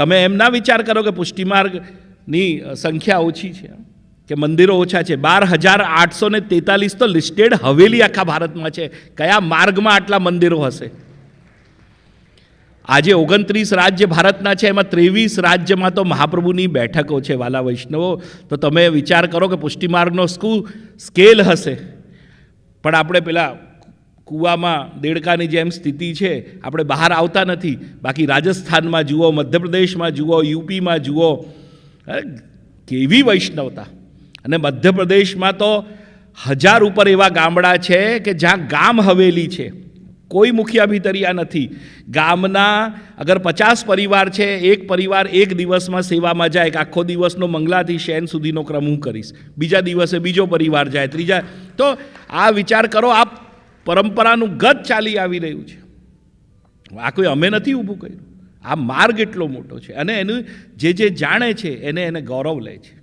તમે એમ ના વિચાર કરો કે પુષ્ટિમાર્ગની સંખ્યા ઓછી છે કે મંદિરો ઓછા છે. 12,843 તો લિસ્ટેડ હવેલી આખા ભારતમાં છે. કયા માર્ગમાં આટલા મંદિરો હશે? આજે 29 રાજ્ય ભારતના છે, એમાં 23 રાજ્યમાં તો મહાપ્રભુની બેઠકો છે. વાલા વૈષ્ણવો, તો તમે વિચાર કરો કે પુષ્ટિમાર્ગનો શું સ્કેલ હશે. પણ આપણે પેલા કૂવામાં દેડકાની જેમ સ્થિતિ છે, આપણે બહાર આવતા નથી. બાકી રાજસ્થાનમાં જુઓ, મધ્યપ્રદેશમાં જુઓ, યુપીમાં જુઓ, કેવી વૈષ્ણવતા. અને મધ્યપ્રદેશમાં તો 1000 ઉપર એવા ગામડા છે કે જ્યાં ગામ હવેલી છે, કોઈ મુખિયા ભીતરિયા નથી. ગામના અગર 50 પરિવાર છે, એક પરિવાર એક દિવસમાં સેવામાં જાય કે આખો દિવસનો મંગલાથી શયન સુધીનો ક્રમ હું કરીશ, બીજા દિવસે બીજો પરિવાર જાય, ત્રીજા. તો આ વિચાર કરો, આ પરંપરાનું ગત ચાલી આવી રહ્યું છે. આ કોઈ અમે નથી ઊભું કર્યું. આ માર્ગ એટલો મોટો છે અને એનું જે જાણે છે એને ગૌરવ લે છે.